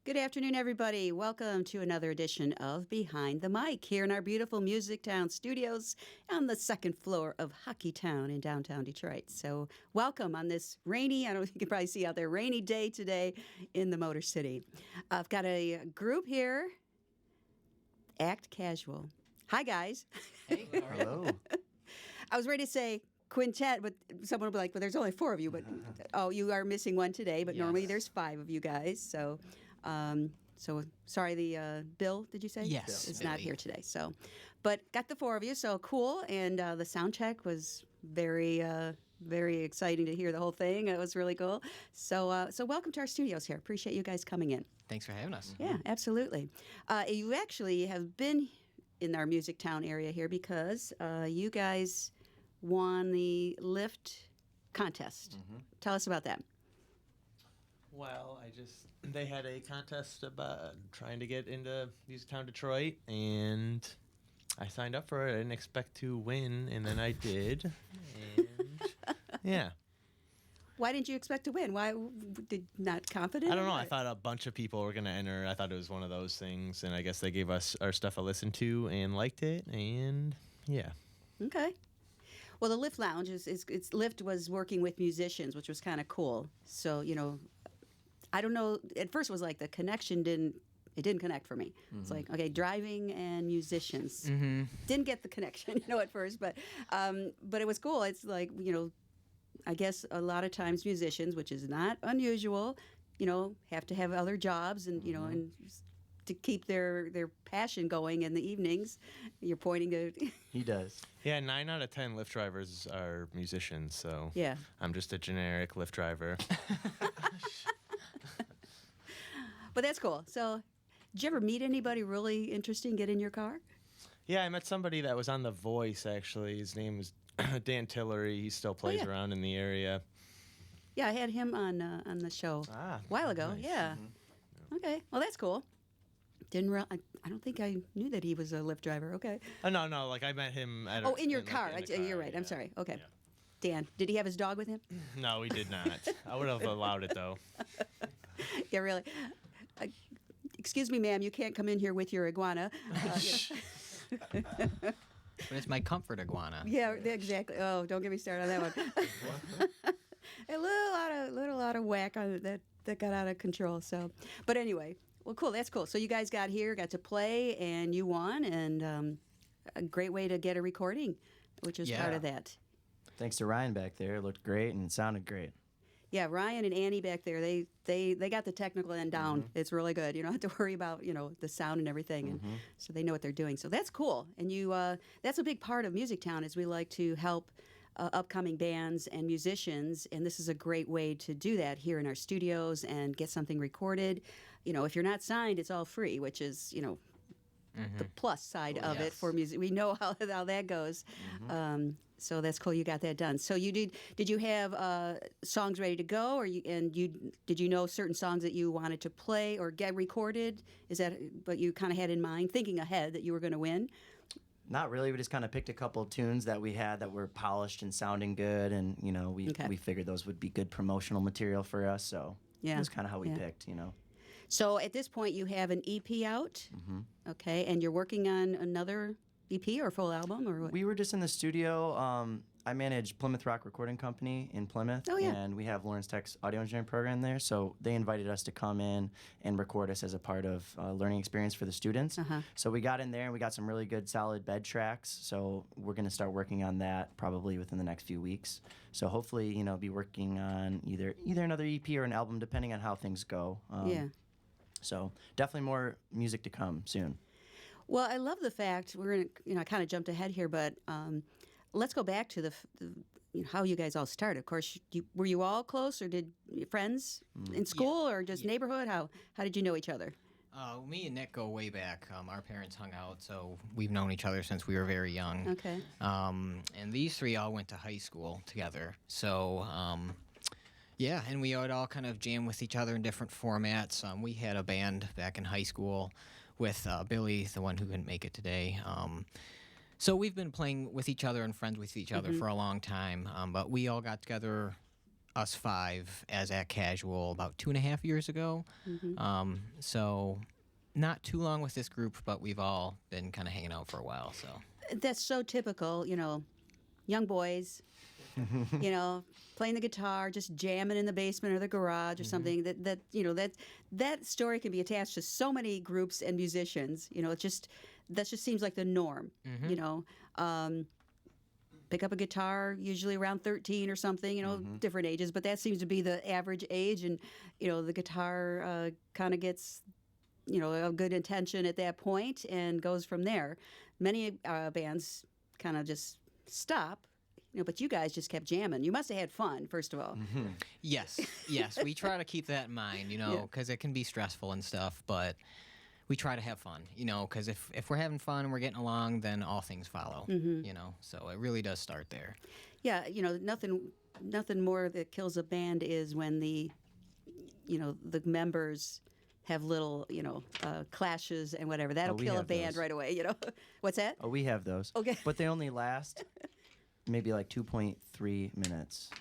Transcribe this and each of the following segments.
Good afternoon, everybody. Welcome to another edition of Behind the Mic here in our beautiful Music Town studios on the second floor of Hockey Town in downtown Detroit. So, welcome on this rainy, I don't know if you can probably see out there, rainy day today in the Motor City. I've got a group here, Act Casual. Hi, guys. Hey, Hello. I was ready to say quintet, but someone will be like, well, there's only four of you, but you are missing one today, but normally Yes. there's five of you guys. So sorry, the Bill, did you say? Yes, It's not Billy. here today. So, but got the four of you, so cool. And the sound check was very exciting to hear the whole thing. It was really cool. So welcome to our studios here. Appreciate you guys coming in. Thanks for having us. Yeah, absolutely. You actually have been in our Music Town area here because you guys won the Lift contest. Tell us about that. Well, they had a contest about trying to get into Music Town Detroit, and I signed up for it. I didn't expect to win, and then I did. And yeah. Why didn't you expect to win? Why did not confident? I don't know. or I what? thought a bunch of people were going to enter. I thought it was one of those things, and I guess they gave us our stuff a listen to and liked it, and yeah. Okay. Well, the Lift Lounge it's Lift was working with musicians, which was kind of cool. So I don't know. At first, it was like the connection didn't connect for me. It's like, okay, driving and musicians didn't get the connection, at first, but it was cool. It's like I guess a lot of times musicians, which is not unusual, have to have other jobs and and to keep their passion going in the evenings. You're pointing to He does. Yeah, 9 out of 10 Lyft drivers are musicians, so Yeah. I'm just a generic Lyft driver. But that's cool. So, did you ever meet anybody really interesting get in your car? Yeah, I met somebody that was on The Voice, actually. His name is Dan Tillery. He still plays yeah. around in the area. Yeah, I had him on the show Ah, a while ago. nice. Yeah. Okay. Well, that's cool. I don't think I knew that he was a Lyft driver. Okay. No, like I met him at Oh, in your like, car. in the You're car, right. I'm yeah. sorry. Okay. Yeah. Dan, did he have his dog with him? No, he did not. I would have allowed it, though. Yeah, really. Excuse me, ma'am. You can't come in here with your iguana. But it's my comfort iguana. Yeah, exactly. Oh, don't get me started on that one. A little out of whack on that got out of control. So, but anyway, well, cool. That's cool. So you guys got to play, and you won, and a great way to get a recording, which is part Yeah. of that. Thanks to Ryan back there. It looked great and it sounded great. Yeah, Ryan and Annie back there, they got the technical end down. It's really good. You don't have to worry about the sound and everything, and so they know what they're doing. So that's cool. And that's a big part of Music Town is we like to help upcoming bands and musicians, and this is a great way to do that here in our studios and get something recorded. If you're not signed, it's all free, which is the plus side of it Yes. for music. We know how that goes. So that's cool. You got that done. So you did you have songs ready to go, did you know certain songs that you wanted to play or get recorded? Is that what you kind of had in mind, thinking ahead that you were going to win? Not really. We just kind of picked a couple of tunes that we had that were polished and sounding good, and Okay. we figured those would be good promotional material for us. So Yeah. that's kind of how we Yeah. picked. So at this point, you have an EP out, okay, and you're working on another EP or full album or what? We were just in the studio. I manage Plymouth Rock Recording Company in Plymouth, Oh, yeah. and we have Lawrence Tech's audio engineering program there. So they invited us to come in and record us as a part of learning experience for the students. So we got in there and we got some really good, solid bed tracks. So we're going to start working on that probably within the next few weeks. So hopefully, be working on either another EP or an album, depending on how things go. Yeah. So definitely more music to come soon. Well, I love the fact we're going to, I kind of jumped ahead here, but let's go back to how you guys all started. Of course, were you all close, or did you friends in school, or just neighborhood? How did you know each other? Me and Nick go way back. Our parents hung out, so we've known each other since we were very young. Okay. And these three all went to high school together. So, yeah, and we would all kind of jam with each other in different formats. We had a band back in high school with Billy, the one who couldn't make it today. So we've been playing with each other and friends with each other for a long time. But we all got together us five as at Casual about 2.5 years ago. So not too long with this group, but we've all been kind of hanging out for a while. So That's so typical, young boys, playing the guitar, just jamming in the basement or the garage or something. That story can be attached to so many groups and musicians. That just seems like the norm. Pick up a guitar usually around 13 or something. Different ages, but that seems to be the average age, and the guitar kind of gets a good intention at that point and goes from there. Many bands kind of just stop. But you guys just kept jamming. You must have had fun, first of all. yes, we try to keep that in mind, because it can be stressful and stuff, but we try to have fun, because if we're having fun and we're getting along, then all things follow, so it really does start there. Yeah, nothing more that kills a band is when the members have little, clashes and whatever. That'll kill a band those right away, What's that? Oh, we have those. Okay. But they only last maybe like 2.3 minutes.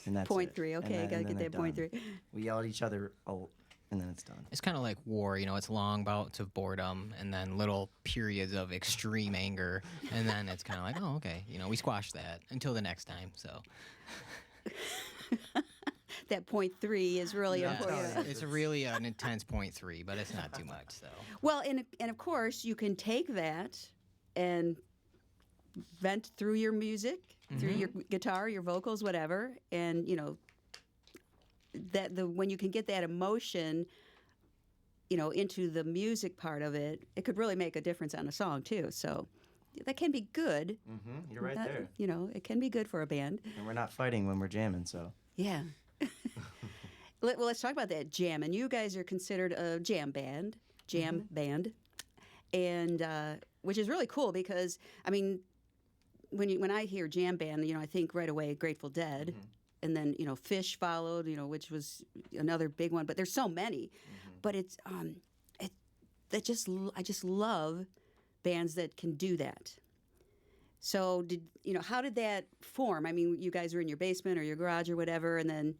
And that's Point it. three. Okay, and gotta then get they're that point done. 3. We yell at each other, and then it's done. It's kind of like war, it's long bouts of boredom and then little periods of extreme anger, and then it's kind of like, oh, okay, we squash that until the next time, so. That point 3 is really important. It's really an intense point 3, but it's not too much, so. Well, and of course, you can take that and vent through your music, through your guitar, your vocals, whatever, and when you can get that emotion, into the music part of it, it could really make a difference on a song too. So that can be good. You're right there. It can be good for a band. And we're not fighting when we're jamming, so. Yeah. Well, let's talk about that jam. And you guys are considered a jam band, and which is really cool because when I hear jam band, I think right away Grateful Dead, and then Fish followed, which was another big one. But there's so many. But it's I just love bands that can do that. So how did that form? You guys were in your basement or your garage or whatever, and then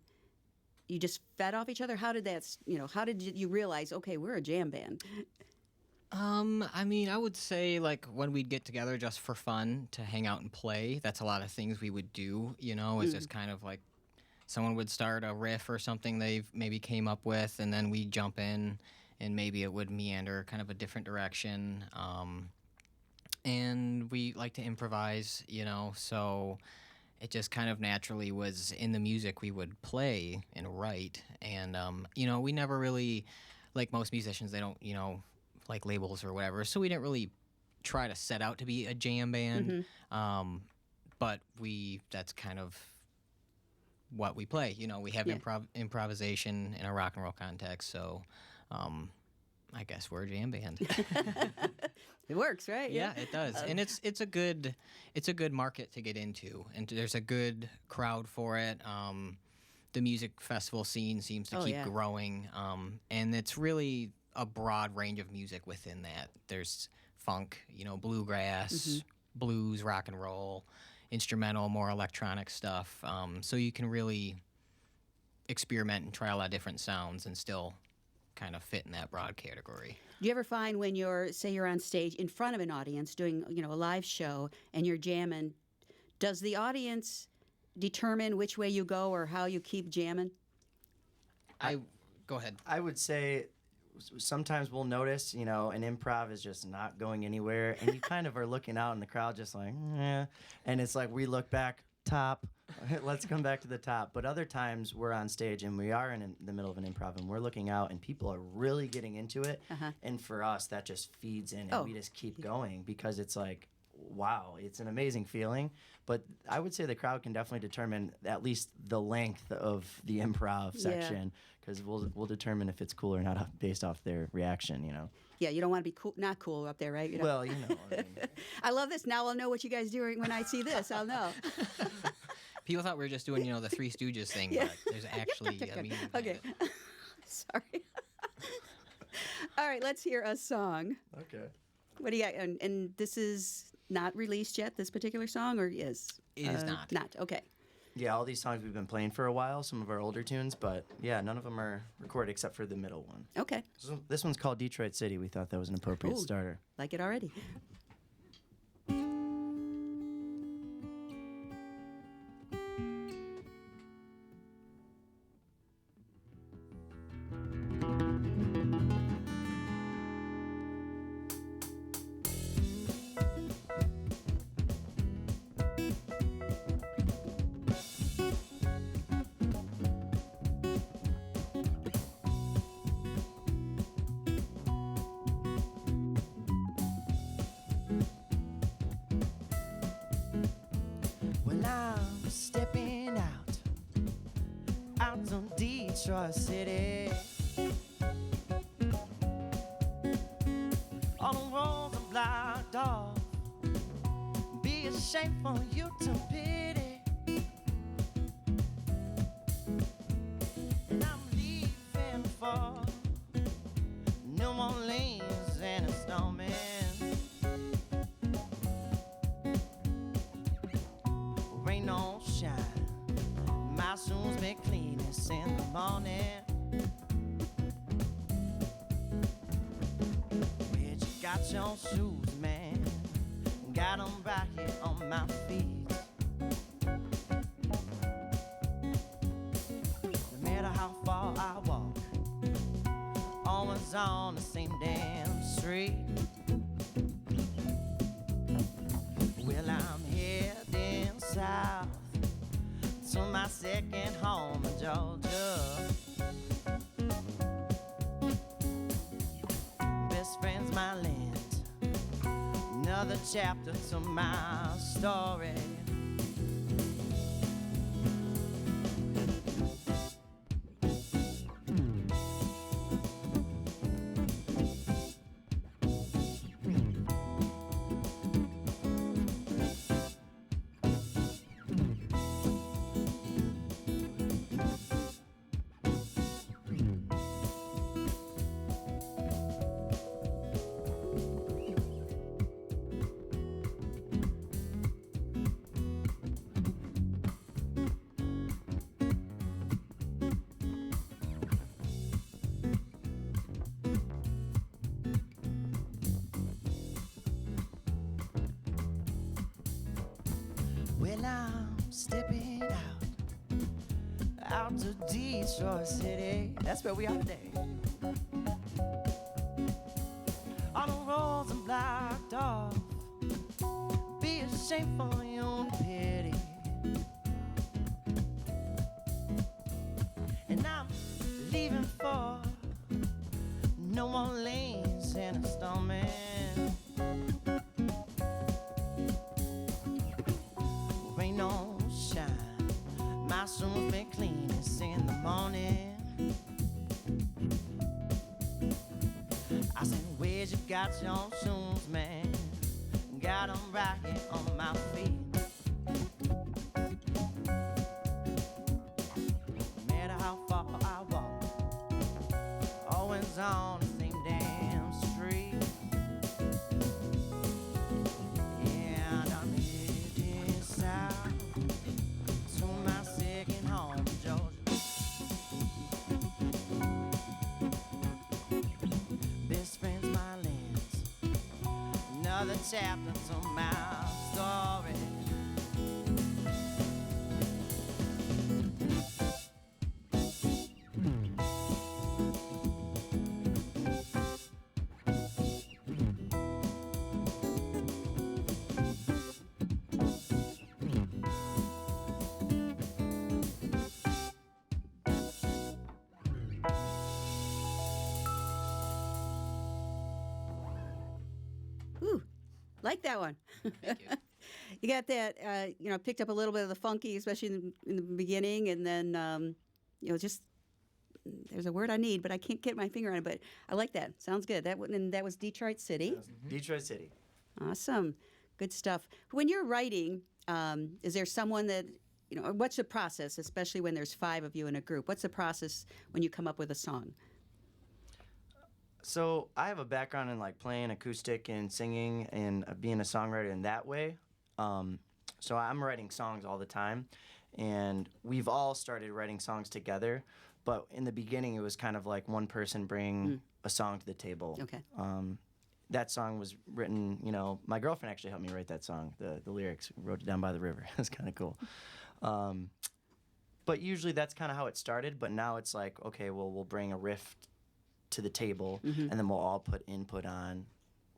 you just fed off each other. How did that? How did you realize? Okay, we're a jam band. I would say like when we'd get together just for fun to hang out and play, that's a lot of things we would do, it's just kind of like someone would start a riff or something they maybe came up with, and then we'd jump in and maybe it would meander kind of a different direction. And we like to improvise, so it just kind of naturally was in the music we would play and write. And, we never really, like most musicians, they don't, like labels or whatever. So we didn't really try to set out to be a jam band. But that's kind of what we play. We have improvisation in a rock and roll context. So I guess we're a jam band. It works, right? Yeah, it does. And it's a good market to get into. And there's a good crowd for it. The music festival scene seems to keep growing. And it's really a broad range of music within that. There's funk, bluegrass, blues, rock and roll, instrumental, more electronic stuff. So you can really experiment and try a lot of different sounds and still kind of fit in that broad category. Do you ever find when you're on stage in front of an audience doing, a live show and you're jamming, does the audience determine which way you go or how you keep jamming? Go ahead. I would say sometimes we'll notice, an improv is just not going anywhere, and you kind of are looking out in the crowd just like, eh. And it's like we look back, top, let's come back to the top. But other times we're on stage and we are in the middle of an improv and we're looking out and people are really getting into it. And for us, that just feeds in and we just keep going because it's like, wow, it's an amazing feeling. But I would say the crowd can definitely determine at least the length of the improv section because we'll determine if it's cool or not based off their reaction, Yeah, you don't want to be cool, not cool up there, right? Well, I love this. Now I'll know what you guys do when I see this. I'll know. People thought we were just doing, the Three Stooges thing, but there's actually a meaning. Okay. Sorry. All right, let's hear a song. Okay. What do you got? And this is not released yet, this particular song, or is? It is not. Not, okay. Yeah, all these songs we've been playing for a while, some of our older tunes, but yeah, none of them are recorded except for the middle one. Okay. So this one's called Detroit City. We thought that was an appropriate Ooh. starter. Like it already. Well, I'm stepping out of Detroit City. All the roads are blocked off. Be a shame for you to pity. And I'm leaving for New Orleans and a storming. Rain don't shine. My shoes been cleanest in the morning. Where'd you got your shoes, man? Got 'em right here on my feet. No matter how far I walk, always on the same damn street. Well, I'm heading south to my second home in Georgia. Best friend's my land, another chapter to my story. Well, I'm stepping out to Detroit City. That's where we are today. All the roads are blocked off. Be a shame for your pity. And I'm leaving for New Orleans and a storming. Rain don't shine. My shoes been cleanest in the morning. I said, where'd you got your shoes, man? Got 'em right here on my feet. No matter how far I walk, always on the same damn street. Yeah, and I'm heading south to my second home in Georgia. Best friends, my lands, another chapter to my story. Ooh, like that one. Thank you. You got that, picked up a little bit of the funky, especially in the beginning, and then, just there's a word I need, but I can't get my finger on it. But I like that. Sounds good. And that was Detroit City. Detroit City. Awesome, good stuff. When you're writing, is there someone that what's the process, especially when there's 5 of you in a group? What's the process when you come up with a song? So I have a background in like playing acoustic and singing and being a songwriter in that way. So I'm writing songs all the time, and we've all started writing songs together. But in the beginning, it was kind of like one person bring a song to the table. Okay. That song was written, my girlfriend actually helped me write that song. The lyrics, wrote it down by the river. It was kind of cool. But usually that's kind of how it started. But now it's like, okay, well, we'll bring a riff to the table, and then we'll all put input on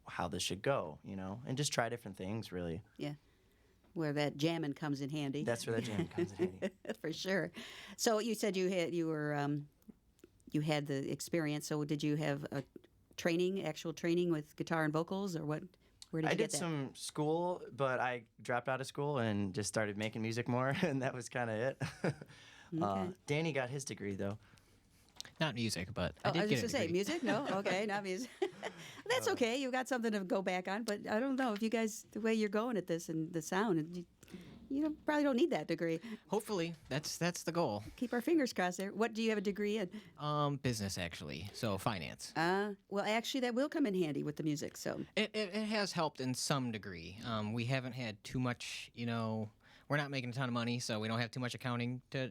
how this should go, and just try different things, really. Yeah. Where that jamming comes in handy. That's where that jam comes in handy. For sure. So you said you had the experience. So did you have a actual training with guitar and vocals, or what? Where did you I get did that? some school, but I dropped out of school and just started making music more, and that was kind of it. Okay. Danny got his degree, though. Not music, but Oh, I did I was get just a going to say, degree. music? No? Okay, not music. That's okay. You got something to go back on, but I don't know if you guys, the way you're going at this and the sound, probably don't need that degree. Hopefully, that's the goal. Keep our fingers crossed there. What do you have a degree in? Business, actually, so finance. Well, actually, that will come in handy with the music, so. It has helped in some degree. We haven't had too much, we're not making a ton of money, so we don't have too much accounting to,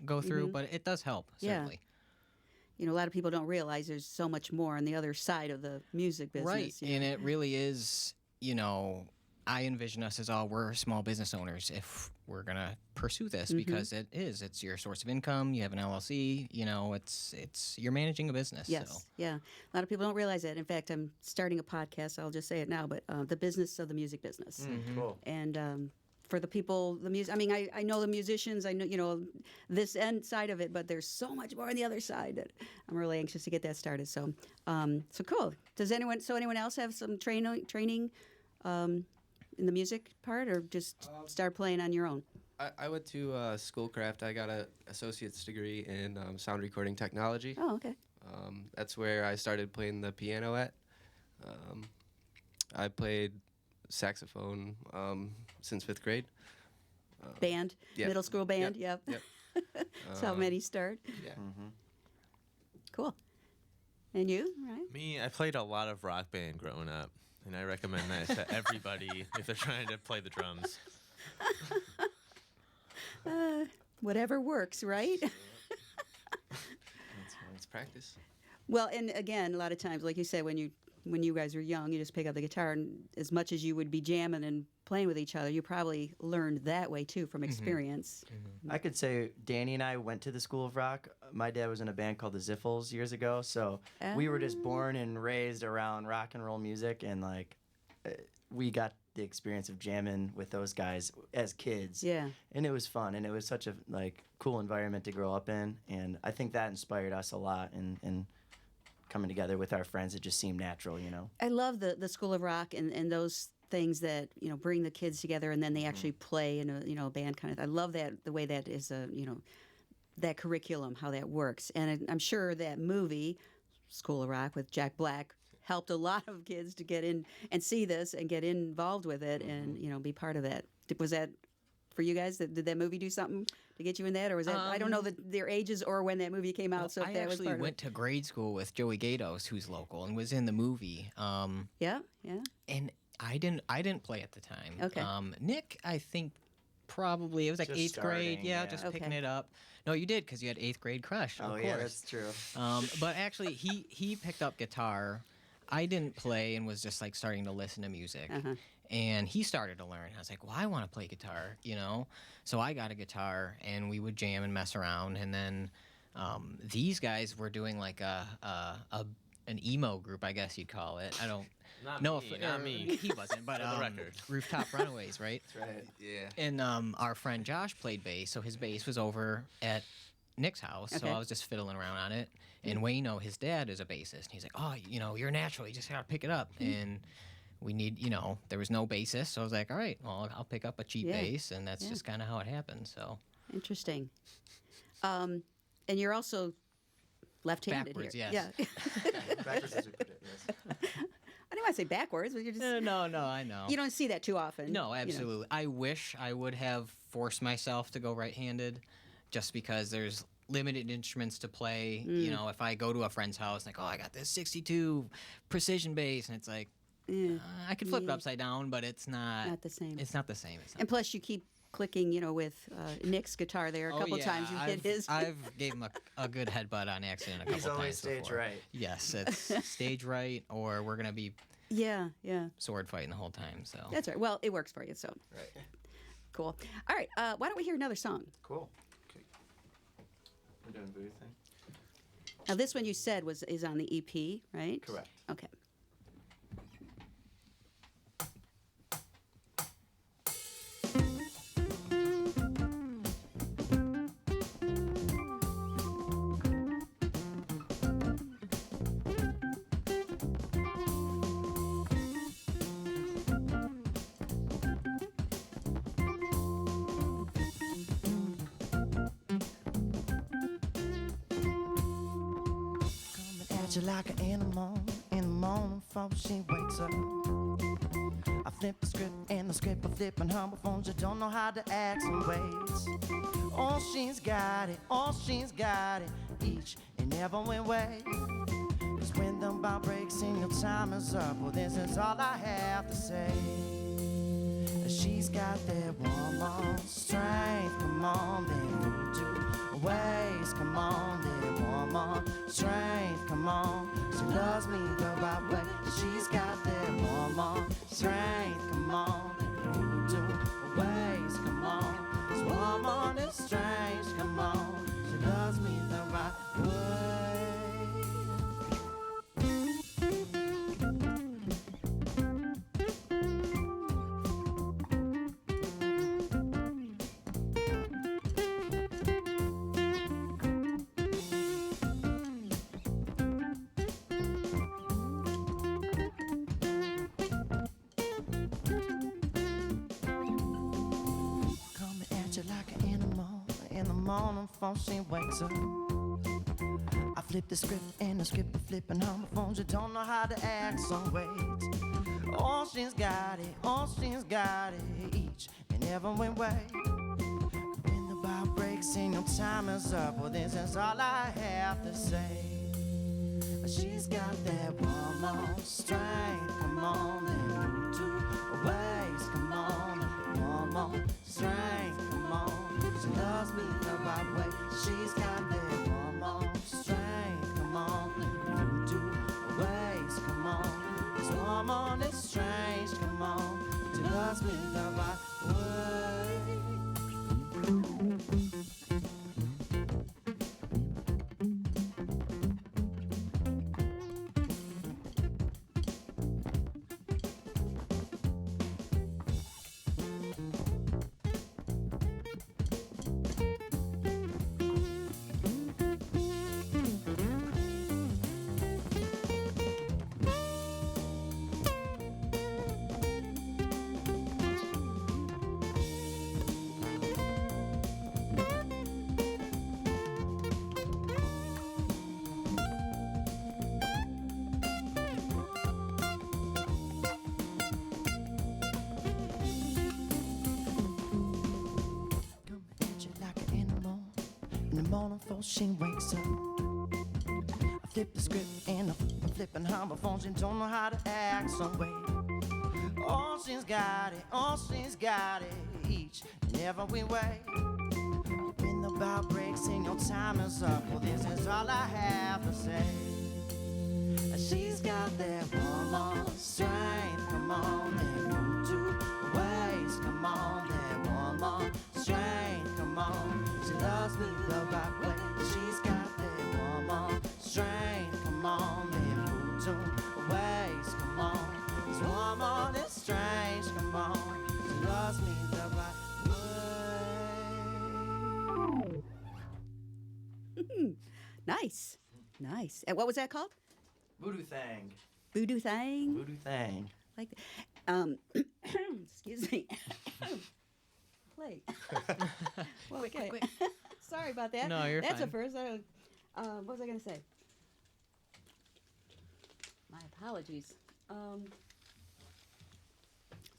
go through, but it does help, Yeah. certainly. A lot of people don't realize there's so much more on the other side of the music business. Right, and it really is, I envision us as we're small business owners if we're going to pursue this because it's your source of income, you have an LLC, you're managing a business. Yes, So. yeah. A lot of people don't realize that. In fact, I'm starting a podcast, I'll just say it now, but the business of the music business. Cool. And for the people, the music, I know the musicians, I know, this end side of it, but there's so much more on the other side that I'm really anxious to get that started. So, so cool. Does anyone else have some training in the music part, or just start playing on your own? I went to Schoolcraft. I got an associate's degree in sound recording technology. Oh, okay. That's where I started playing the piano at. I played saxophone since 5th grade. Band, yeah. middle school band, yep. That's how many start. Yeah. Cool. And you, right? Me, I played a lot of rock band growing up, and I recommend that to everybody if they're trying to play the drums. Whatever works, right? It's practice. Well, and again, a lot of times, like you said, when you guys were young, you just pick up the guitar, and as much as you would be jamming and playing with each other, you probably learned that way too from experience. I could say Danny and I went to the School of Rock. My dad was in a band called the Ziffles years ago, so we were just born and raised around rock and roll music, and we got the experience of jamming with those guys as kids. Yeah. And it was fun, and it was such a cool environment to grow up in, and I think that inspired us a lot in coming together with our friends. It just seemed natural, I love the School of Rock and those things that bring the kids together, and then they actually play in a band kind of. I love that, the way that is that curriculum, how that works, and I'm sure that movie School of Rock with Jack Black helped a lot of kids to get in and see this and get involved with it and be part of that. Was that for you guys? Did that movie do something to get you in that, or was that I don't know their ages or when that movie came out? So if I that was actually part went to grade school with Joey Gatos, who's local, and was in the movie. Yeah. And I didn't play at the time. Okay. Nick, I think probably it was like Just 8th grade. starting, Yeah, yeah. just Okay. picking it up. No, you did because you had 8th grade crush. Oh, of yeah, course. that's true. But actually, he picked up guitar. I didn't play and was just starting to listen to music. And he started to learn. I was like, well, I want to play guitar, So I got a guitar and we would jam and mess around. And then these guys were doing an emo group, I guess you'd call it. I don't know if Not me. he wasn't, but For the record. Rooftop Runaways, right? That's right. Yeah. And our friend Josh played bass, so his bass was over at Nick's house, so Okay. I was just fiddling around on it. And Wayno, his dad, is a bassist. And he's like, oh, you're natural. You just got to pick it up. And we need, there was no bassist. So I was like, all right, well, I'll pick up a cheap Yeah. bass. And that's just kind of how it happened. So Interesting. And you're also left-handed backwards, here. yes. Yeah. Backwards as we put it, yes. I didn't want to say backwards, but you're just no, I know. you don't see that too often. No, absolutely. I wish I would have forced myself to go right-handed just because there's limited instruments to play. If I go to a friend's house, oh, I got this 62 precision bass, and it's like, I could flip it upside down, but it's not Not the same. It's not the same. It's not And plus, you keep clicking, with Nick's guitar there a couple times. You hit his. I've gave him a good headbutt on accident a couple times. He's always stage before. right. Yes, it's stage right, or we're gonna be Yeah. sword fighting the whole time. So That's right. Well, it works for you, so Right. cool. All right, why don't we hear another song? Cool. Okay. We're doing booty thing. Now, this one you said is on the EP, right? Correct. Okay. Coming at you like an animal in the morning before she wakes up. I flip the script and the script of flipping humble phones. You don't know how to act some ways. Oh, she's got it, each and every way. Cause when the bar breaks and your time is up, well, this is all I have to say. She's got that woman strength, come on, then do ways, come on, that woman strength, come on. She loves me the right way. She's got that woman strength, come on, then do ways, come on. This woman is strange, come on. She loves me the right way. Coming at you like an animal in the morning before she wakes up. I flip the script and the script of flipping homophones. You don't know how to act some ways. Oh, she's got it, each and every way. When the bar breaks and your time is up, well, this is all I have to say. She's got that woman strength, come on, then two ways, come on, that woman strength, come on. She loves me the right way. She's got that woman strength, come on, then two ways, come on. This woman is strange, come on. She loves me the right way. Come at you like an animal in the morning before she wakes up. I flip the script and I'm flipping homophones. You don't know how to act some way. Oh, she's got it, each and every way. When the bar breaks and your time is up, well, this is all I have to say. She's got that woman strength, come on, then two ways, come on, that woman strength, come on. She loves me the right way. She's got that woman strength, come on, then two ways, come on. This woman is strange, come on. She loves me the right way. Nice. And what was that called? Voodoo thing. Voodoo Thing? Voodoo thing. Like that. Excuse me. Play. Well, okay. Sorry about that. No, you're That's fine. a first. What was I going to say? My apologies.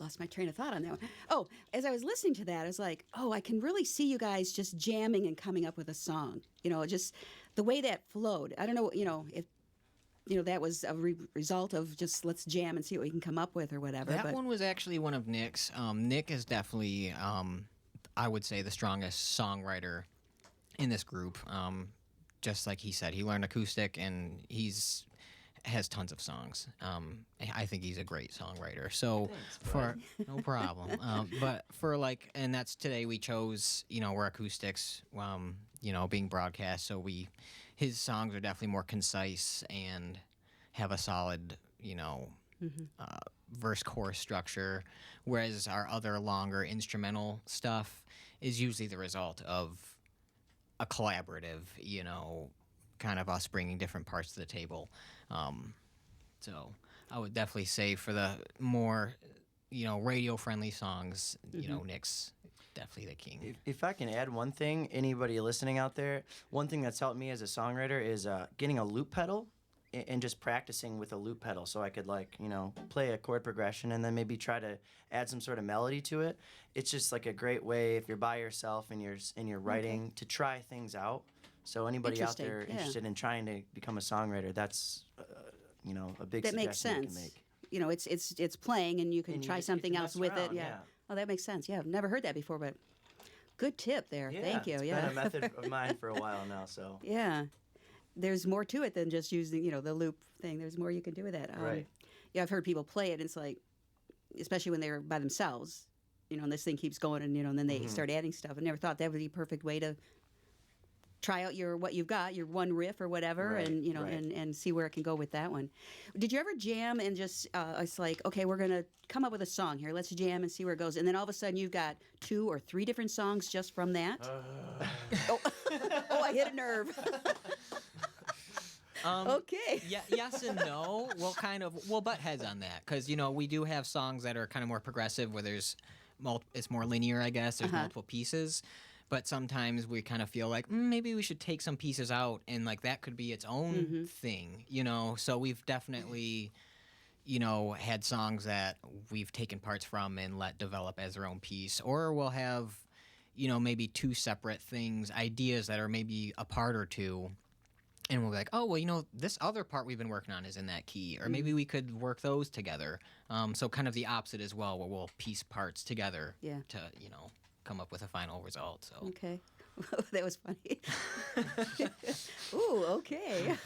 Lost my train of thought on that one. Oh, as I was listening to that, I was like, oh, I can really see you guys just jamming and coming up with a song. Just the way that flowed. I don't know, if that was a result of just let's jam and see what we can come up with or whatever. That but one was actually one of Nick's. Nick is definitely I would say, the strongest songwriter in this group. Just like he said, he learned acoustic, and has tons of songs. I think he's a great songwriter. So no problem. But for and that's today we chose, we're acoustics, being broadcast. So his songs are definitely more concise and have a solid, verse chorus structure, whereas our other longer instrumental stuff is usually the result of a collaborative, kind of us bringing different parts to the table. So I would definitely say for the more, radio-friendly songs, Nick's definitely the king. If I can add one thing, anybody listening out there, one thing that's helped me as a songwriter is getting a loop pedal and just practicing with a loop pedal, so I could play a chord progression and then maybe try to add some sort of melody to it. It's just like a great way if you're by yourself and you're writing to try things out. So anybody out there interested in trying to become a songwriter, that's a big that makes suggestion sense. you can make. It's playing, and you can try something else with it. Yeah. Oh, that makes sense. Yeah, I've never heard that before, but good tip there. Yeah, Thank you. It's been a method of mine for a while now. So yeah, there's more to it than just using the loop thing. There's more you can do with that. Right. Yeah, I've heard people play it. And it's like, especially when they're by themselves, and this thing keeps going, and then they start adding stuff. I never thought that would be a perfect way to try out what you've got, your one riff or whatever, Right, and right. and see where it can go with that one. Did you ever jam and just it's like, okay, we're gonna come up with a song here. Let's jam and see where it goes. And then all of a sudden you've got 2 or 3 different songs just from that. Oh, I hit a nerve. Okay. Yeah, yes and no. We'll butt heads on that because we do have songs that are kind of more progressive, where there's it's more linear, I guess. There's multiple pieces. But sometimes we kind of feel like maybe we should take some pieces out, and that could be its own thing, So we've definitely, had songs that we've taken parts from and let develop as their own piece. Or we'll have, maybe 2 separate things, ideas that are maybe a part or two. And we'll be like, oh, well, this other part we've been working on is in that key. Or maybe we could work those together. So kind of the opposite as well, where we'll piece parts together to, come up with a final result. So Okay. That was funny. Ooh, okay.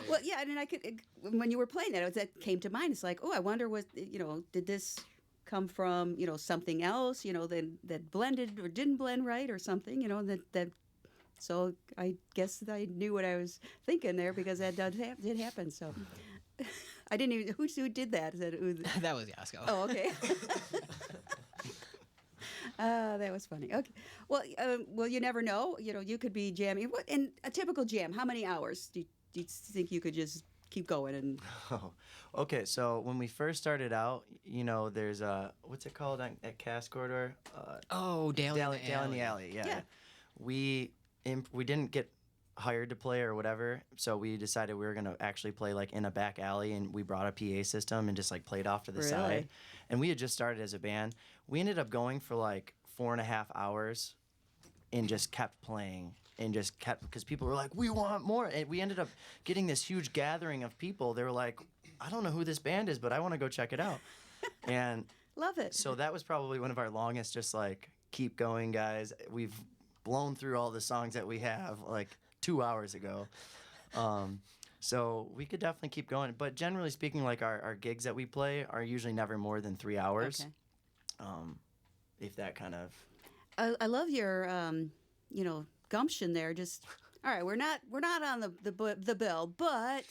Well, yeah, and I could, when you were playing that came to mind. It's like, oh, I wonder did this come from, something else, that blended or didn't blend right or something, that. So I guess I knew what I was thinking there, because that did happen. So I didn't even, who did that? Is that that was Yasko. Oh, okay. That was funny. Okay. Well, you never know. You could be jamming. In a typical jam, how many hours do you think you could just keep going? And okay. So when we first started out, there's what's it called at Cass Corridor? Dale in the Alley. Yeah. We didn't get hired to play or whatever, so we decided we were gonna actually play in a back alley, and we brought a PA system and just played off to the side. And we had just started as a band. We ended up going for 4.5 hours and just kept playing and just kept, because people were like, we want more. And we ended up getting this huge gathering of people. They were like, I don't know who this band is, but I want to go check it out. And love it. So that was probably one of our longest, just keep going, guys. We've blown through all the songs that we have 2 hours ago. So we could definitely keep going. But generally speaking, our gigs that we play are usually never more than 3 hours. Okay. If that kind of... I love your, gumption there. Just, all right, we're not on the bill, but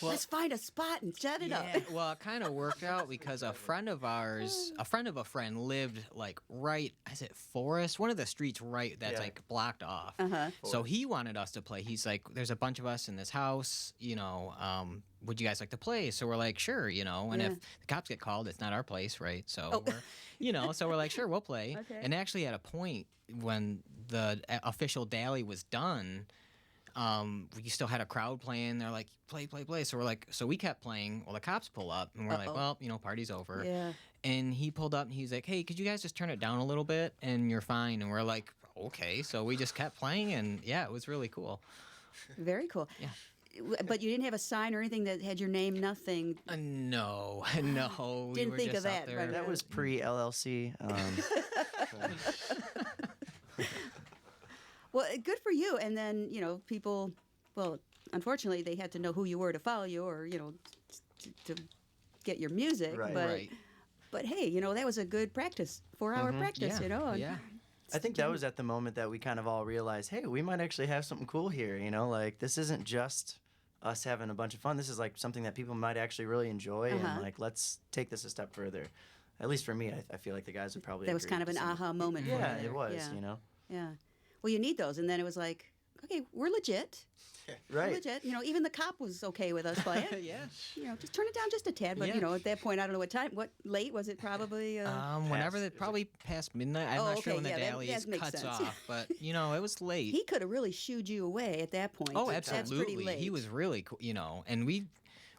let's find a spot and shut it up. Well, it kind of worked out because a friend of a friend lived right, is it Forest? One of the streets right that's blocked off. So he wanted us to play. He's like, there's a bunch of us in this house, would you guys like to play? So we're like, sure, and if the cops get called, it's not our place, right? So so we're like, sure, we'll play. Okay. And actually at a point when the official Dally was done, we still had a crowd playing. They're like, play. So we're like, so we kept playing. Well, the cops pull up, and we're like, well, party's over. Yeah. And he pulled up, and he's like, hey, could you guys just turn it down a little bit, and you're fine. And we're like, okay. So we just kept playing, and it was really cool. Very cool. Yeah. But you didn't have a sign or anything that had your name, nothing? No. Didn't We were think of just that, out there. right? That was pre-LLC. you. And then, people, well, unfortunately, they had to know who you were to follow you or, to get your music. Right. Right. But hey, that was a good practice, 4-hour practice, Yeah. and Yeah. I think that was at the moment that we kind of all realized, hey, we might actually have something cool here. Like this isn't just us having a bunch of fun. This is like something that people might actually really enjoy, and like let's take this a step further. At least for me, I feel like the guys would probably. That was agree kind of to an some- aha moment. for you Yeah, there. it was. Yeah. Yeah. Well, you need those, and then it was like, okay, we're legit. We're Right. legit. Even the cop was okay with us playing. Yeah. Just turn it down just a tad. But Yeah. at that point, I don't know what time. What late was it? Probably. Whenever that probably past midnight. I'm Oh, not sure okay, when the yeah, that dailies makes cuts sense. off, but it was late. He could have really shooed you away at that point. Oh, That's absolutely. pretty late. He was really cool, and we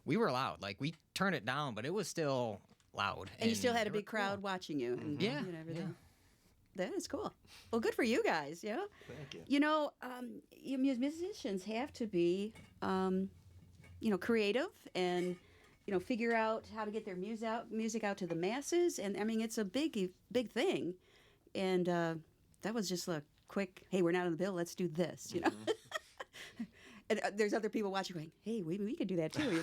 were loud. Like we turned it down, but it was still loud. And you still had a they were big crowd cool. watching you. And, Yeah, everything. That is cool. Well, good for you guys. Yeah. Thank you. You musicians have to be, creative and, figure out how to get their music out to the masses. And I mean, it's a big thing. And that was just a quick, hey, we're not on the bill. Let's do this. And there's other people watching going, hey, we could do that too.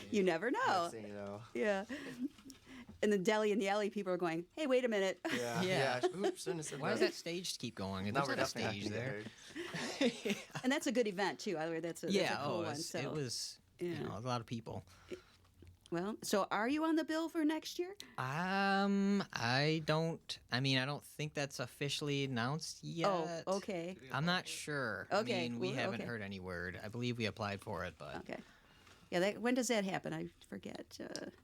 You never know. Next thing you know. Yeah. And the deli and the alley people are going, hey, wait a minute. Yeah. Yeah. Oops, shouldn't have said Why does that stage keep going? Now There's we're not a definitely stage not there. gonna get heard. And that's a good event too. Either way, that's a cool one. So. It was Yeah. a lot of people. Well, so are you on the bill for next year? I don't think that's officially announced yet. Oh, okay. I'm not sure. Okay, I mean, we well, haven't okay. heard any word. I believe we applied for it, but Okay. Yeah, when does that happen? I forget.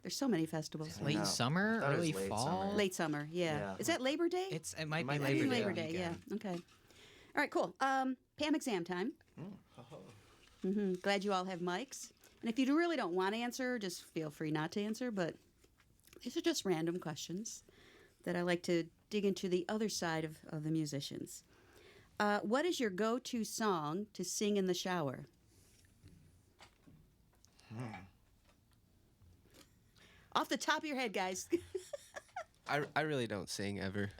There's so many festivals. late No. summer, Thought it was early late fall. summer. Late summer, yeah. Yeah. Is that Labor Day? It might be might be Labor Day. Labor Day, yeah. weekend. Okay. All right, cool. Pam, exam time. Glad you all have mics. And if you really don't want to answer, just feel free not to answer. But these are just random questions that I like to dig into the other side of the musicians. What is your go-to song to sing in the shower? Off the top of your head, guys. I really don't sing ever.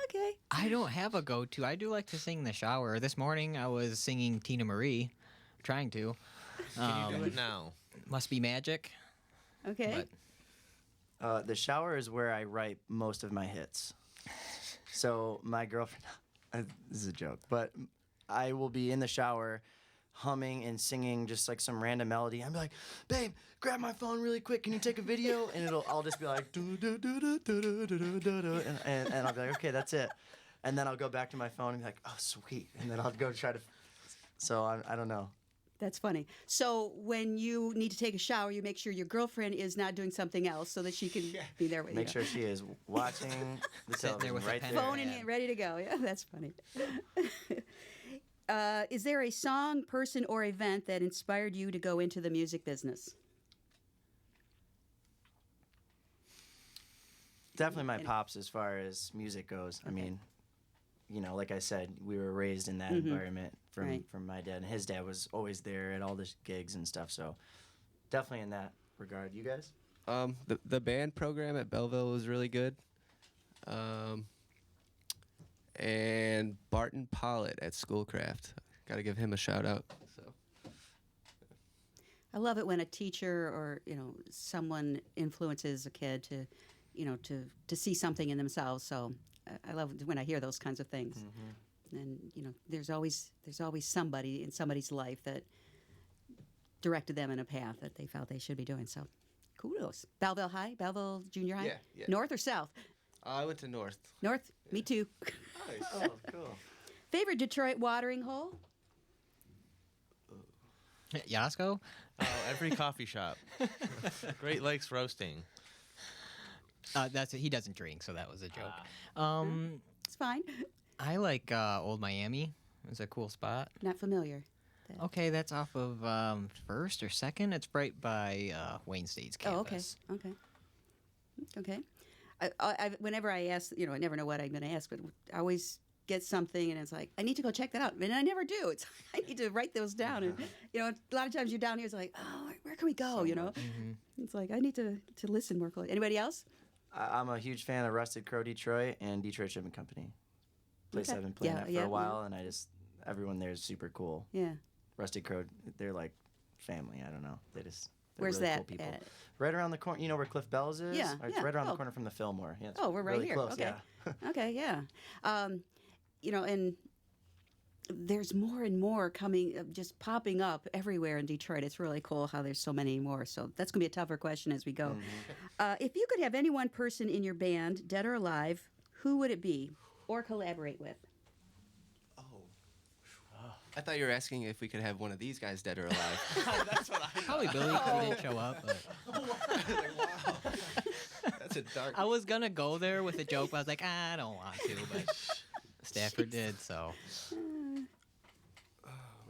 Okay. I don't have a go-to. I do like to sing in the shower. This morning I was singing Tina Marie, trying to. Can you do it now? Must be magic. Okay. But The shower is where I write most of my hits. So my girlfriend, this is a joke, but I will be in the shower humming and singing just like some random melody. I'm like, babe, grab my phone really quick. Can you take a video? And I'll just be like, do, do, do, do, do, do, do, do, do, and I'll be like, okay, that's it. And then I'll go back to my phone and be like, oh, sweet. And then I'll go try to. So I don't know. That's funny. So when you need to take a shower, you make sure your girlfriend is not doing something else so that she can be there with Make you. sure she is watching the Sitting there television with a right pen. there. Phone in hand, ready to go. Yeah, that's funny. Is there a song, person, or event that inspired you to go into the music business? Definitely my pops as far as music goes. I mean, like I said, we were raised in that environment from, Right. from my dad. And his dad was always there at all the gigs and stuff. So definitely in that regard. You guys? The band program at Belleville was really good. And Barton Pollitt at Schoolcraft. Got to give him a shout out. So I love it when a teacher or someone influences a kid to, to see something in themselves. So I love when I hear those kinds of things. And there's always somebody in somebody's life that directed them in a path that they felt they should be doing. So kudos. Belleville High, Belleville Junior High, Yeah. North or South? I went to North. North. Me too. Oh, cool. Favorite Detroit watering hole? Yasko? Every coffee shop. Great Lakes Roasting. That's it. He doesn't drink, so that was a joke. It's fine. I like Old Miami. It's a cool spot. Not familiar. Okay, that's off of First or Second. It's right by Wayne State's campus. Oh, okay. Okay. Whenever I ask, I never know what I'm going to ask, but I always get something, and it's like, I need to go check that out. And I never do. It's I need to write those down. And, a lot of times you're down here, it's like, oh, where can we go, It's like, I need to listen more closely. Anybody else? I'm a huge fan of Rusted Crow Detroit and Detroit Shipping Company. place Okay. I've been playing Yeah, at for yeah, a while, and everyone there is super cool. Yeah. Rusty Crow, they're like family. I don't know. They're Where's really that cool people. at? Right around the corner. You know where Cliff Bell's is? Yeah, It's yeah. right around Oh. the corner from the Fillmore. Yeah, it's Oh, we're right really here. close. Okay. Yeah. Okay, yeah. And there's more and more coming, just popping up everywhere in Detroit. It's really cool how there's so many more. So that's going to be a tougher question as we go. If you could have any one person in your band, dead or alive, who would it be or collaborate with? I thought you were asking if we could have one of these guys dead or alive. That's what I Probably Billy 'cause he didn't show up. But That's a dark. I was gonna go there with a joke, but I was like, I don't want to. But Stafford did, so. What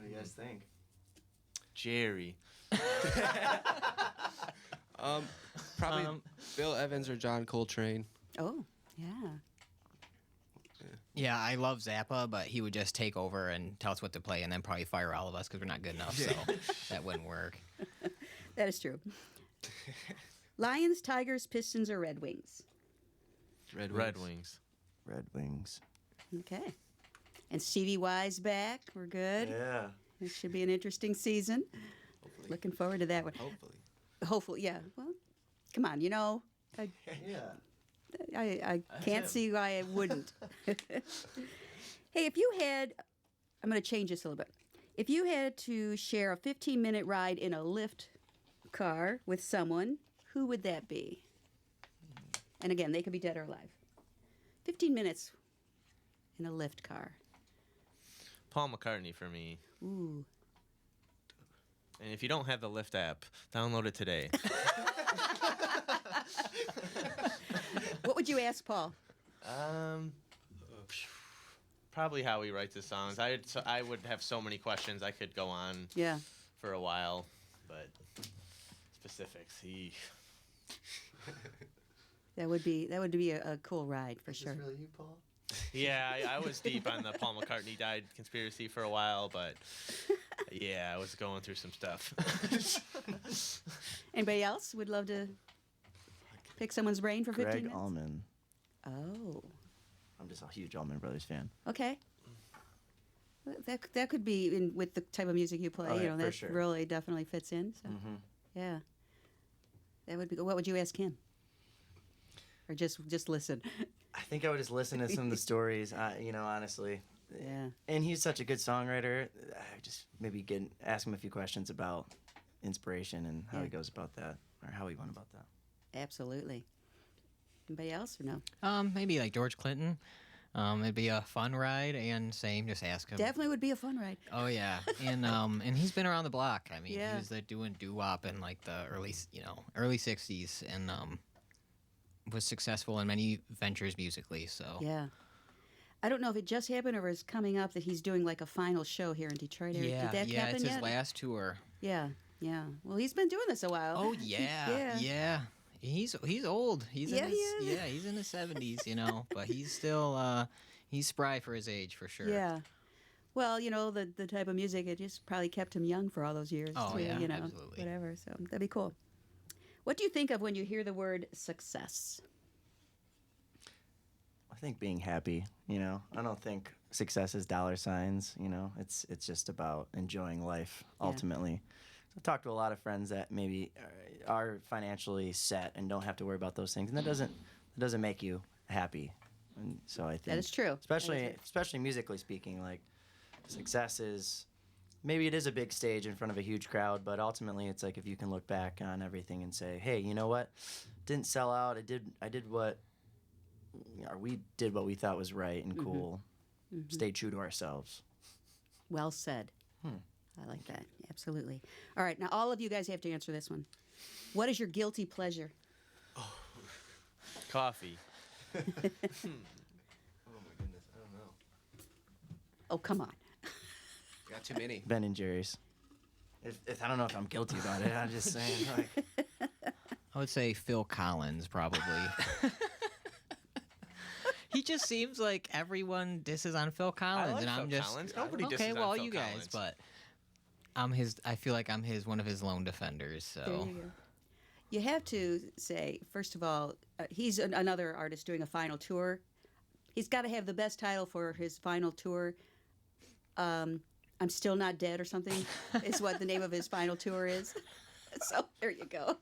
do you guys think? Jerry. Probably Um, Bill Evans or John Coltrane. Oh, yeah. Yeah, I love Zappa, but he would just take over and tell us what to play, and then probably fire all of us because we're not good enough. So that wouldn't work. That is true. Lions, Tigers, Pistons, or Red Wings? Red Wings. Red Wings. Okay. And Stevie Y's back. We're good. Yeah. It should be an interesting season. Hopefully. Looking forward to that one. Hopefully. Hopefully, yeah. Well, come on, I can't see why I wouldn't. Hey, if you had, I'm going to change this a little bit. If you had to share a 15-minute ride in a Lyft car with someone, who would that be? And again, they could be dead or alive. 15 minutes in a Lyft car. Paul McCartney for me. Ooh. And if you don't have the Lyft app, download it today. What would you ask Paul? Probably how he writes his songs. I would have so many questions. I could go on Yeah. for a while, but specifics. That would be a cool ride for sure. really you, Paul? Yeah, I was deep on the Paul McCartney died conspiracy for a while, but yeah, I was going through some stuff. Anybody else would love to pick someone's brain for 15 Greg minutes? Allman. Oh, I'm just a huge Allman Brothers fan. okay. Well, that could be in with the type of music you play. Oh, yeah, for that sure. really definitely fits in. So yeah, that would be good. What would you ask him? Or just listen? I think I would just listen to some of the stories, honestly. Yeah. And he's such a good songwriter. I just maybe ask him a few questions about inspiration and how Yeah. he goes about that, or how he went about that. Absolutely. Anybody else or no? Maybe like George Clinton. It'd be a fun ride, and same, just ask him. Definitely would be a fun ride. Oh yeah, and he's been around the block. I mean, Yeah. he was doing doo-wop in like the early '60s, and was successful in many ventures musically. So Yeah. I don't know if it just happened or is coming up that he's doing like a final show here in Detroit. yeah, Did that yeah, happen it's his yet? last tour. Yeah, yeah. Well, he's been doing this a while. Oh yeah, Yeah. yeah. He's old. He's Yeah, in he his, is. yeah, he's in his 70s, but he's still he's spry for his age for sure. Yeah. Well, the type of music, it just probably kept him young for all those years. Oh, too, yeah, Mm-hmm. absolutely. Whatever. So that'd be cool. What do you think of when you hear the word success? I think being happy, I don't think success is dollar signs, it's just about enjoying life Yeah. ultimately. So I've talked to a lot of friends that maybe are financially set and don't have to worry about those things, and that doesn't make you happy. And so I think That is true. especially musically speaking, like success is maybe it is a big stage in front of a huge crowd, but ultimately it's like if you can look back on everything and say, hey, you know what? Didn't sell out. I did what we did what we thought was right and cool. Stayed true to ourselves. Well said. I like that. Absolutely. All right. Now, all of you guys have to answer this one. What is your guilty pleasure? Coffee. Oh my goodness, I don't know. Oh, come on. Got too many. Ben and Jerry's. If I don't know if I'm guilty about it, I'm just saying. Like, I would say Phil Collins probably. He just seems like everyone disses on Phil Collins, I like and I'm Phil just Collins. Nobody okay. disses on Well, Phil you guys, Collins. but I feel like I'm one of his lone defenders. There So you go. You have to say, first of all, he's another artist doing a final tour. He's got to have the best title for his final tour. I'm Still Not Dead or something is what the name of his final tour is. So there you go.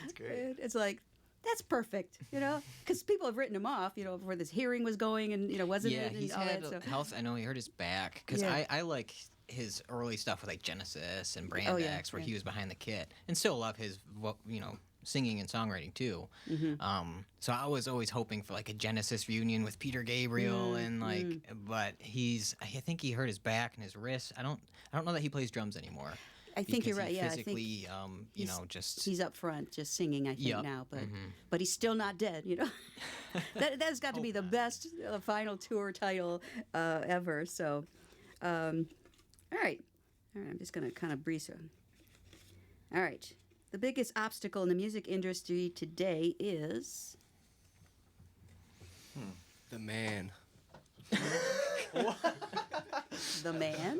That's great. It's like, that's perfect, because people have written him off, before this hearing was going and, wasn't Yeah, it? And he's all had that, so. health. I know he hurt his back because Yeah. I like his early stuff with like Genesis and Brand Oh, yeah, X, where yeah. he was behind the kit, and still love his singing and songwriting too. Mm-hmm. So I was always hoping for like a Genesis reunion with Peter Gabriel and but I think he hurt his back and his wrist. I don't know that he plays drums anymore. I think you're because right. he Yeah, physically, he's he's up front just singing. I think Yep. now, but he's still not dead. That's got to be the best final tour title ever. So, all right. I'm just gonna kind of breeze through. All right. The biggest obstacle in the music industry today is The man. the man.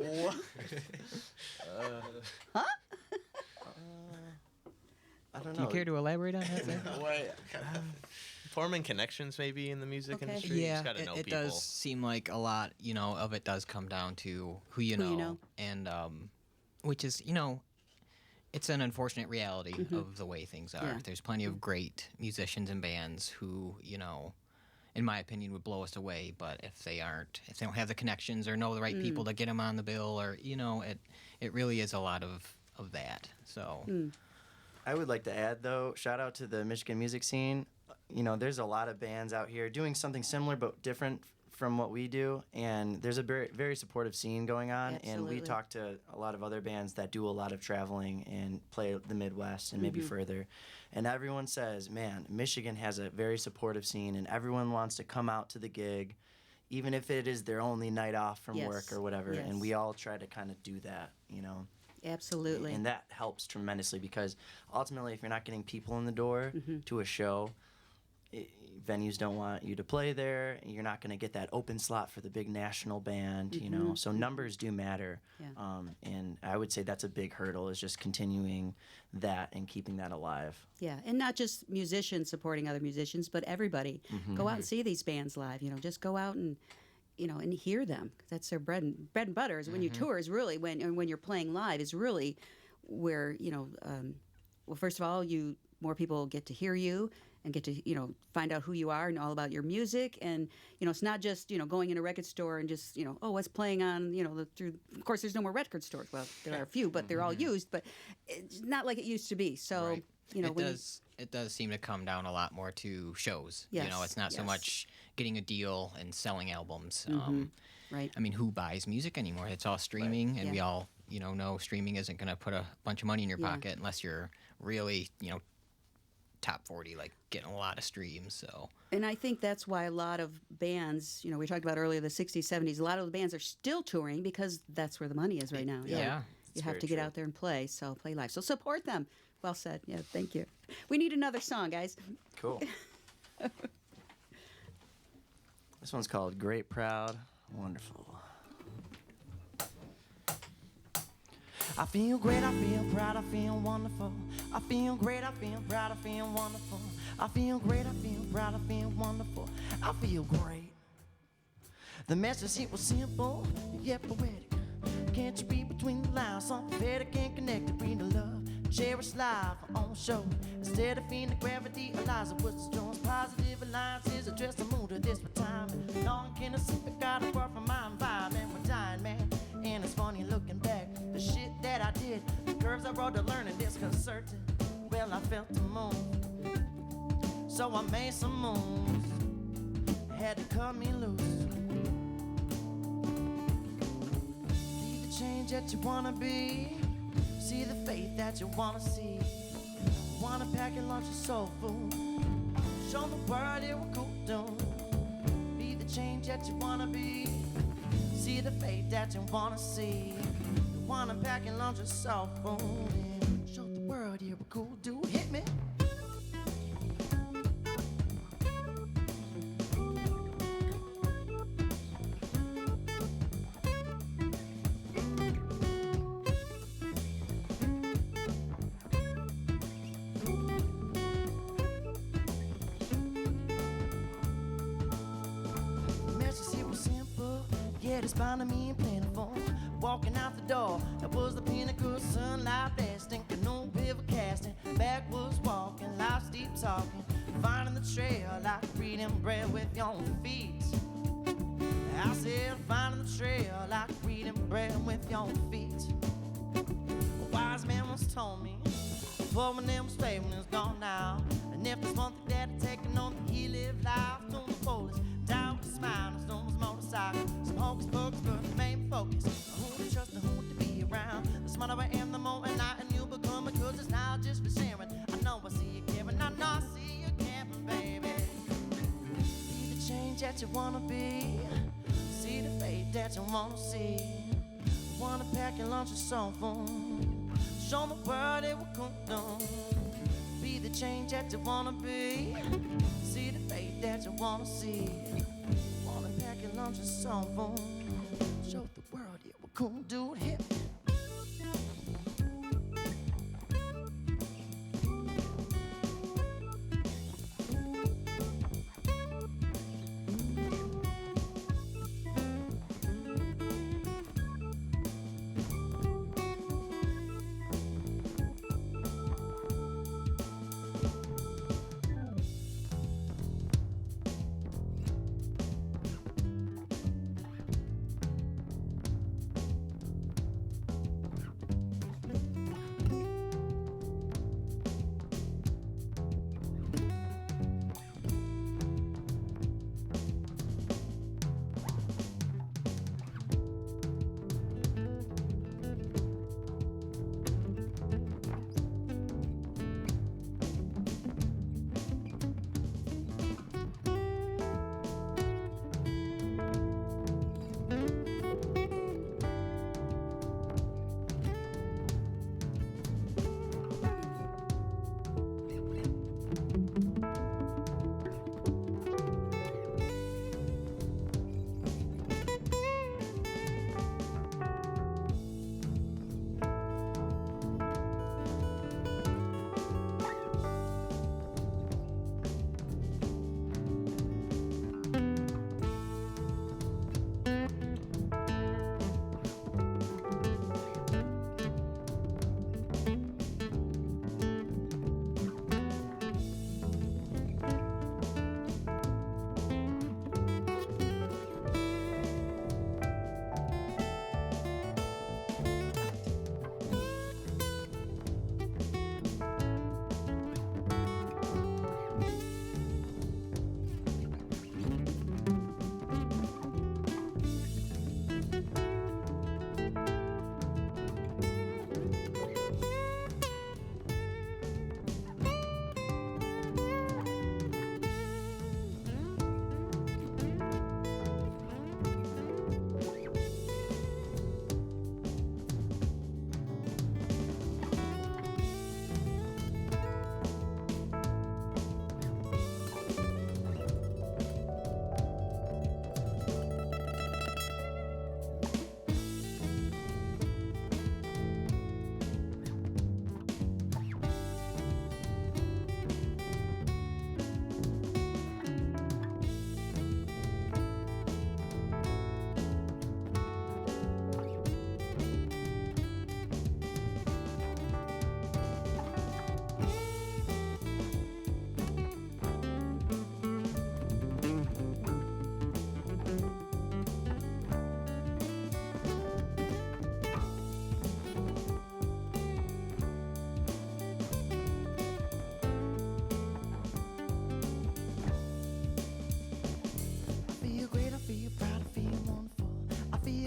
I don't Do know. you care to elaborate on that? Zach? Forming connections maybe in the music Okay. industry. You Yeah, just gotta know it people. does seem like a lot, of it does come down to who you Who know, you know. and which is, it's an unfortunate reality of the way things are. Yeah. There's plenty of great musicians and bands who, in my opinion, would blow us away, but if they don't have the connections or know the right people to get them on the bill, or it really is a lot of that. So. I would like to add, though, shout out to the Michigan music scene. There's a lot of bands out here doing something similar but different from what we do, and there's a very, very supportive scene going on. And Absolutely. we talk to a lot of other bands that do a lot of traveling and play the Midwest and maybe further. And everyone says, man, Michigan has a very supportive scene, and everyone wants to come out to the gig, even if it is their only night off from Yes. work or whatever. Yes. And we all try to kind of do that, Absolutely. And that helps tremendously because ultimately, if you're not getting people in the door to a show, venues don't want you to play there. And you're not going to get that open slot for the big national band, So numbers do matter. Yeah. And I would say that's a big hurdle is just continuing that and keeping that alive. Yeah, and not just musicians supporting other musicians, but everybody. Go out and see these bands live. Just go out and and hear them. That's their bread and butter. Is when you tour is really when you're playing live is really where well, first of all, more people get to hear you and get to find out who you are and all about your music. And it's not just going in a record store and just what's playing on through. Of course, there's no more record stores. Well, there are a few, but they're all used. But it's not like it used to be. So Right. when It does seem to come down a lot more to shows. Yes, It's not so yes. much getting a deal and selling albums. right. I mean, who buys music anymore? It's all streaming, and Yeah. we all, know streaming isn't going to put a bunch of money in your Yeah. pocket unless you're really, top 40, like getting a lot of streams. So And I think that's why a lot of bands, we talked about earlier, the 60s, 70s, a lot of the bands are still touring because that's where the money is right now. yeah. You have very to get true. out there and play, so play live. So support them. Well said. Yeah, thank you. We need another song, guys. Cool. This one's called Great, Proud, Wonderful. I feel great, I feel proud, I feel wonderful. I feel great, I feel proud, I feel wonderful. I feel great, I feel proud, I feel wonderful. I feel great. The message it was simple, yet poetic. Can't you read between the lines? Something pathetic and connected. Bring the love, cherish life on show. Instead of feeling the gravity, Eliza Woods joins positive alliances. Address the mood of this time. No one can assume it got apart from my environment. We're dying, man. And it's funny looking back. The shit that I did, the curves I rode to learning disconcerting. Well, I felt the moon, so I made some moves. Had to cut me loose. Be the change that you wanna be. See the faith that you wanna see. Wanna pack and launch your soul food. Show the world it will cool down. Be the change that you wanna be. See the faith that you wanna see. You wanna pack and launch your cell phone and show the world you're a cool dude. Hit me. bread is bound to me and plentiful. Walking out the door, that was the pinnacle, sunlight blasting, canoe river casting, backwoods walking, life steep talking, finding the trail like reading bread with your own feet. I said, finding the trail like reading bread with your own feet. A wise man once told me, before when them was paid, when it's gone now. And if there's one thing that I'd taken on, that he lived life to the fullest. Down with a smile, his own motorcycle. Some hocus pocus, but the main focus. Who to trust and who to be around. The smarter I am, the more enlightened you become. Because it's now just for sharing. I know I see you caring, I know I see you caring, baby. Be the change that you wanna be. See the fate that you wanna see. Wanna pack your lunch and cell phone. Show the world it will come down. Be the change that you wanna be. See the fate that you wanna see. Wanna pack your lunch and cell phone. Show the world it will come do it here.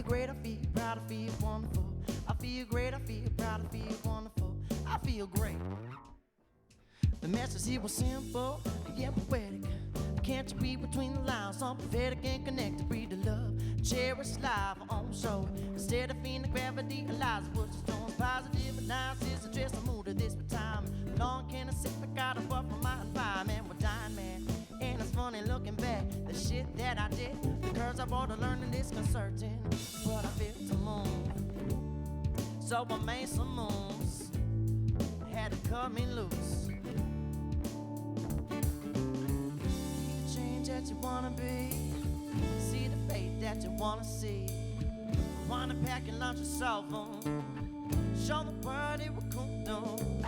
great, I feel proud, I feel wonderful. I feel great, I feel proud, I feel wonderful. I feel great. The message here was simple, yet poetic. Can't you read between the lines? I'm prophetic and connected, breed the love, cherish life on show. Instead of feeling the gravity, Eliza was the storm. Positive analysis, address the mood of this time. Long can I sit back out of from my environment? We're dying, man. And it's funny looking back, the shit that I did, the curves I brought to learning disconcerting. But I feel to move, so I made some moves, had to cut me loose. Be the change that you wanna be, See the fate that you wanna see. Wanna pack and launch your cell phone. Show the world it will cool down.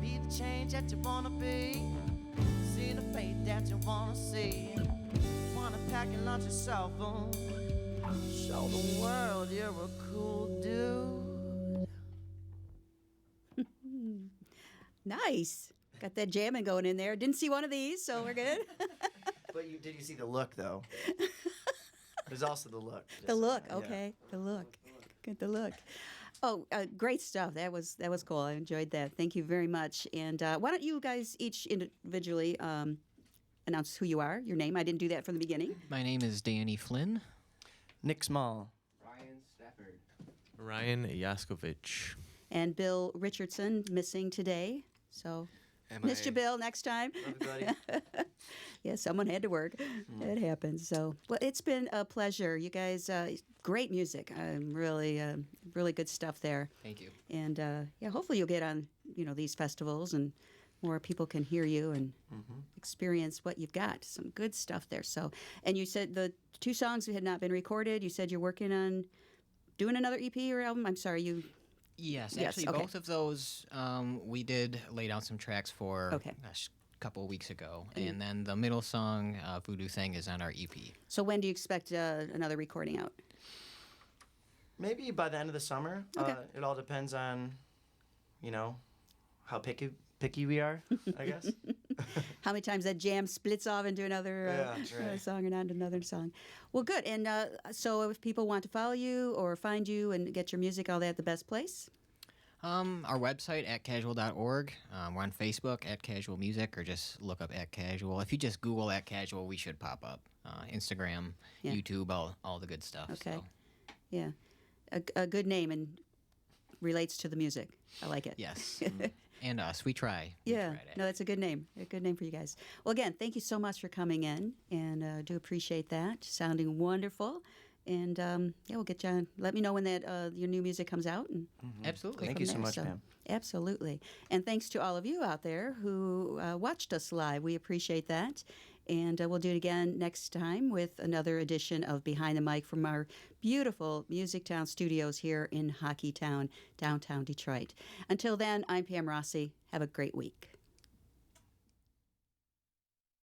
Be the change that you wanna be. See the fate that you wanna see. Wanna pack and launch your cell phone. Show the world you're a cool dude. Nice. Got that jamming going in there. Didn't see one of these, so we're good. But did you see the look though? There's also the look. The look, Yeah. okay. The look. Get the look. Oh, great stuff. That was cool. I enjoyed that. Thank you very much. And why don't you guys each individually announce who you are, your name? I didn't do that from the beginning. My name is Danny Flynn. Nick Small. Ryan Stafford. Ryan Yaskovich. And Bill Richardson missing today. So missed you, Bill. Next time. Everybody. Yeah, someone had to work. It happens. So, well, it's been a pleasure. You guys, great music. Really, really good stuff there. Thank you. And yeah, hopefully you'll get on, these festivals and more people can hear you and experience what you've got. Some good stuff there. So, and you said the 2 songs had not been recorded. You said you're working on doing another EP or album. I'm sorry, you. Yes, Yes, actually, okay. both of those we did lay down some tracks for Okay. gosh, a couple of weeks ago. And then the middle song, Voodoo Thing, is on our EP. So when do you expect another recording out? Maybe by the end of the summer. Okay. It all depends on, how picky we are, I guess. How many times that jam splits off into another Yeah, that's right. song or not another song. Well, good. And so if people want to follow you or find you and get your music, all that, the best place? Our website, @casual.org. We're on Facebook, @casual music, or just look up @casual. If you just Google @casual, we should pop up. Instagram, Yeah. YouTube, all the good stuff. Okay. So, Yeah. A good name and relates to the music. I like it. yes. And us, we try. We Yeah, try to- no, that's a good name. A good name for you guys. Well, again, thank you so much for coming in, and do appreciate that. Sounding wonderful, and yeah, we'll get you on. Let me know when that your new music comes out, and Absolutely. Thank from you so there. much, Pam. Absolutely, and thanks to all of you out there who watched us live. We appreciate that, and we'll do it again next time with another edition of Behind the Mic from our beautiful Music Town studios here in Hockeytown, downtown Detroit. Until then, I'm Pam Rossi. Have a great week.